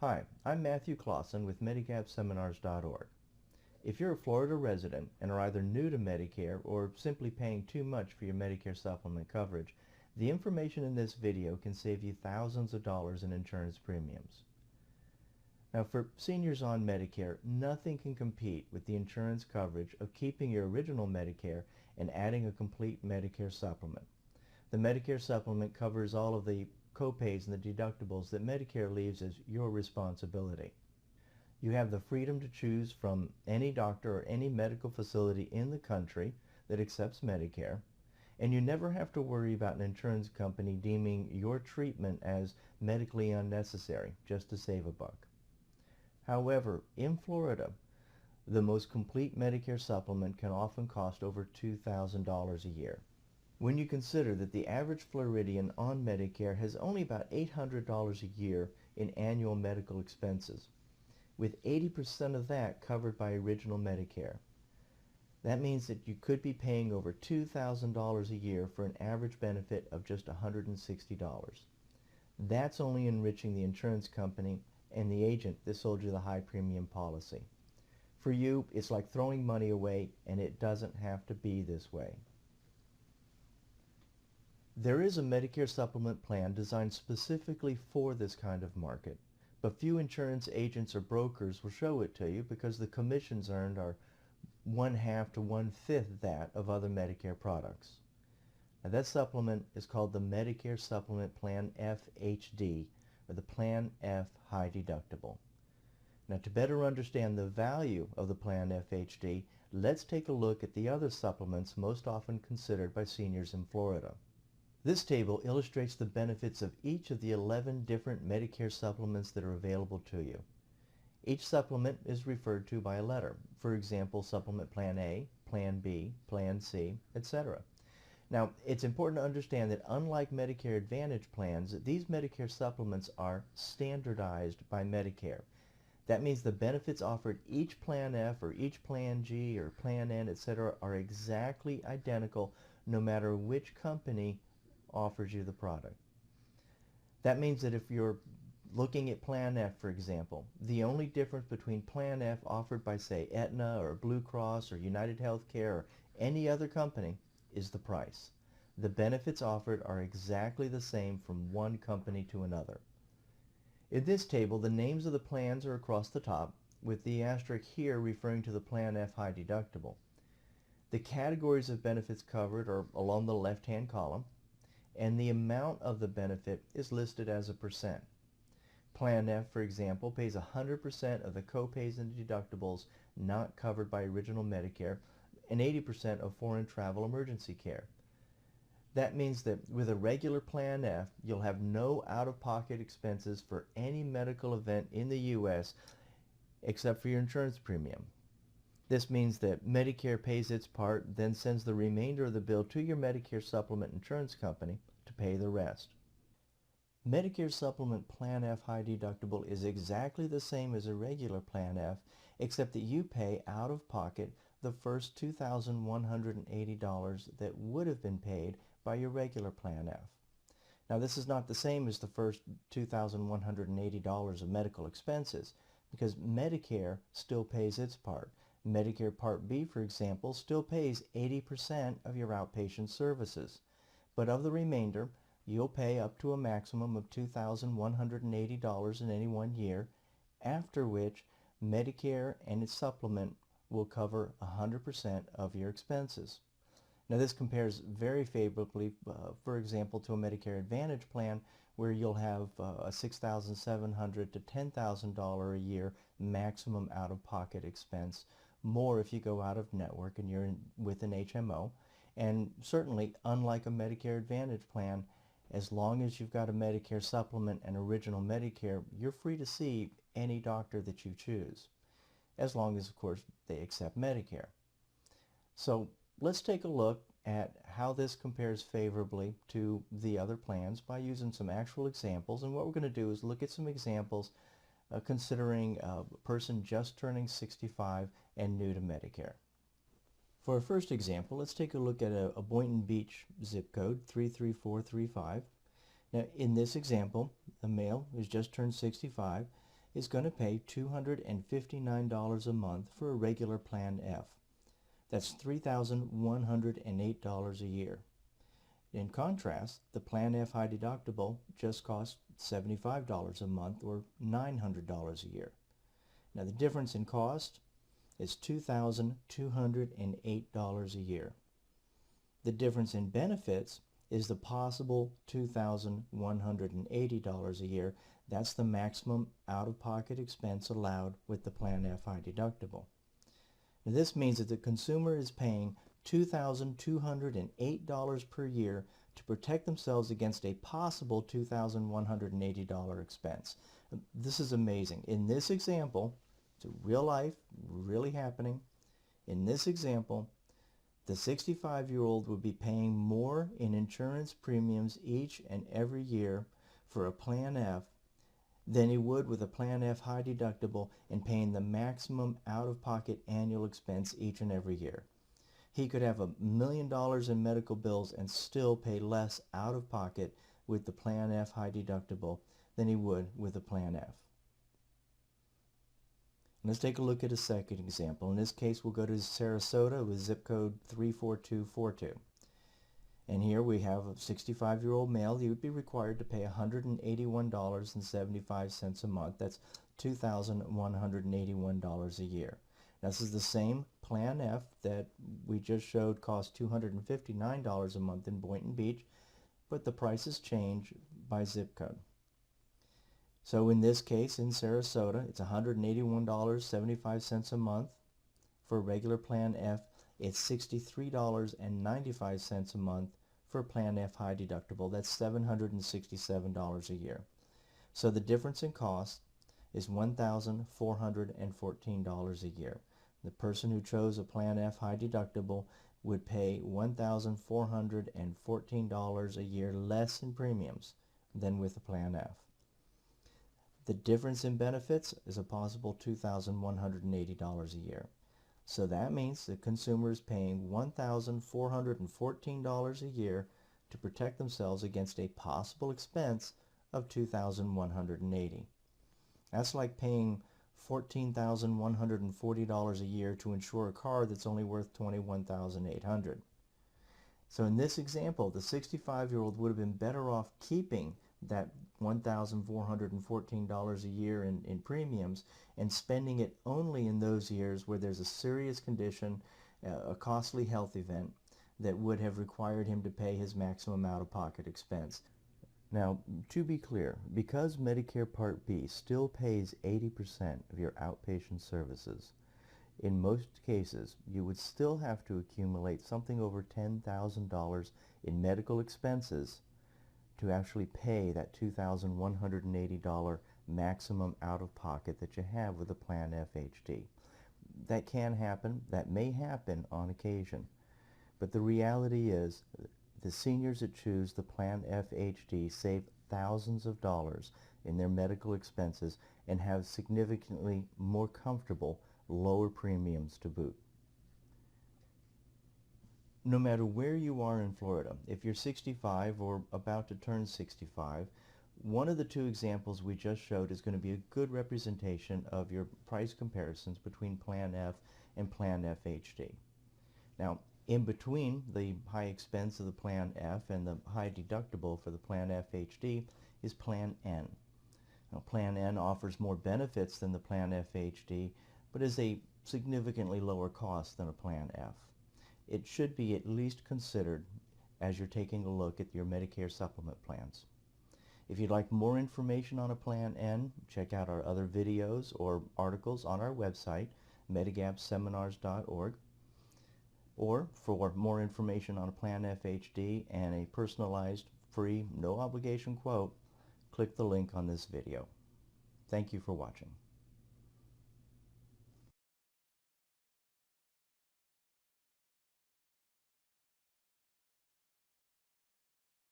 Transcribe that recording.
Hi, I'm Matthew Clausen with MedigapSeminars.org. If you're a Florida resident and are either new to Medicare or simply paying too much for your Medicare supplement coverage, the information in this video can save you thousands of dollars in insurance premiums. Now, for seniors on Medicare, nothing can compete with the insurance coverage of keeping your original Medicare and adding a complete Medicare supplement. The Medicare supplement covers all of the copays and the deductibles that Medicare leaves as your responsibility. You have the freedom to choose from any doctor or any medical facility in the country that accepts Medicare, and you never have to worry about an insurance company deeming your treatment as medically unnecessary just to save a buck. However, in Florida, the most complete Medicare supplement can often cost over $2,000 a year. When you consider that the average Floridian on Medicare has only about $800 a year in annual medical expenses, with 80% of that covered by original Medicare. That means that you could be paying over $2,000 a year for an average benefit of just $160. That's only enriching the insurance company and the agent that sold you the high premium policy. For you, it's like throwing money away, and it doesn't have to be this way. There is a Medicare supplement plan designed specifically for this kind of market, but few insurance agents or brokers will show it to you because the commissions earned are 1/2 to 1/5 that of other Medicare products. Now, that supplement is called the Medicare Supplement Plan F-HD, or the Plan F High Deductible. Now, to better understand the value of the Plan F-HD, let's take a look at the other supplements most often considered by seniors in Florida. This table illustrates the benefits of each of the 11 different Medicare supplements that are available to you. Each supplement is referred to by a letter. For example, Supplement Plan A, Plan B, Plan C, etc. Now, it's important to understand that unlike Medicare Advantage plans, these Medicare supplements are standardized by Medicare. That means the benefits offered each Plan F or each Plan G or Plan N, etc. are exactly identical no matter which company offers you the product. That means that if you're looking at Plan F, for example, the only difference between Plan F offered by, say, Aetna or Blue Cross or United Healthcare or any other company is the price. The benefits offered are exactly the same from one company to another. In this table, the names of the plans are across the top, with the asterisk here referring to the Plan F High Deductible. The categories of benefits covered are along the left-hand column, and the amount of the benefit is listed as a percent. Plan F, for example, pays 100% of the copays and deductibles not covered by original Medicare and 80% of foreign travel emergency care. That means that with a regular Plan F, you'll have no out-of-pocket expenses for any medical event in the U.S. except for your insurance premium. This means that Medicare pays its part, then sends the remainder of the bill to your Medicare Supplement insurance company to pay the rest. Medicare Supplement Plan F High Deductible is exactly the same as a regular Plan F, except that you pay out of pocket the first $2,180 that would have been paid by your regular Plan F. Now, this is not the same as the first $2,180 of medical expenses, because Medicare still pays its part. Medicare Part B, for example, still pays 80% of your outpatient services. But of the remainder, you'll pay up to a maximum of $2,180 in any 1 year, after which Medicare and its supplement will cover 100% of your expenses. Now, this compares very favorably, for example, to a Medicare Advantage plan where you'll have a $6,700 to $10,000 a year maximum out-of-pocket expense, more if you go out of network and you're with an HMO. And certainly, unlike a Medicare Advantage plan, as long as you've got a Medicare supplement and original Medicare, you're free to see any doctor that you choose, as long as, of course, they accept Medicare. So let's take a look at how this compares favorably to the other plans by using some actual examples. And what we're going to do is look at some examples considering a person just turning 65 and new to Medicare. For our first example, let's take a look at a Boynton Beach zip code 33435. Now, in this example, the male who's just turned 65 is going to pay $259 a month for a regular Plan F. That's $3,108 a year. In contrast, the Plan F high deductible just costs $75 a month or $900 a year. Now the difference in cost is $2,208 a year. The difference in benefits is the possible $2,180 a year. That's the maximum out-of-pocket expense allowed with the Plan F high deductible. Now this means that the consumer is paying $2,208 per year to protect themselves against a possible $2,180 expense. This is amazing. In this example, it's real life, really happening. In this example, the 65-year-old would be paying more in insurance premiums each and every year for a Plan F than he would with a Plan F high deductible and paying the maximum out-of-pocket annual expense each and every year. He could have $1 million in medical bills and still pay less out-of-pocket with the Plan F high deductible than he would with a Plan F. Let's take a look at a second example. In this case, we'll go to Sarasota with zip code 34242. And here we have a 65-year-old male. He would be required to pay $181.75 a month. That's $2,181 a year. This is the same Plan F that we just showed cost $259 a month in Boynton Beach, but the prices change by zip code. So in this case, in Sarasota, it's $181.75 a month. For a regular Plan F, it's $63.95 a month for Plan F high deductible. That's $767 a year. So the difference in cost is $1,414 a year. The person who chose a Plan F high deductible would pay $1,414 a year less in premiums than with a Plan F. The difference in benefits is a possible $2,180 a year. So that means the consumer is paying $1,414 a year to protect themselves against a possible expense of $2,180. That's like paying $14,140 a year to insure a car that's only worth $21,800. So in this example, the 65-year-old would have been better off keeping that $1,414 a year in premiums and spending it only in those years where there's a serious condition, a costly health event that would have required him to pay his maximum out-of-pocket expense. Now, to be clear, because Medicare Part B still pays 80% of your outpatient services, in most cases you would still have to accumulate something over $10,000 in medical expenses to actually pay that $2,180 maximum out-of-pocket that you have with a Plan F-HD. That can happen, that may happen on occasion, but the reality is the seniors that choose the Plan F-HD save thousands of dollars in their medical expenses and have significantly more comfortable, lower premiums to boot. No matter where you are in Florida, if you're 65 or about to turn 65, one of the two examples we just showed is going to be a good representation of your price comparisons between Plan F and Plan F-HD. Now, in between the high expense of the Plan F and the high deductible for the Plan F-HD is Plan N. Now, Plan N offers more benefits than the Plan F-HD, but is a significantly lower cost than a Plan F. It should be at least considered as you're taking a look at your Medicare Supplement plans. If you'd like more information on a Plan N, check out our other videos or articles on our website, MedigapSeminars.org. Or for more information on a Plan F-HD and a personalized, free, no obligation quote, click the link on this video. Thank you for watching.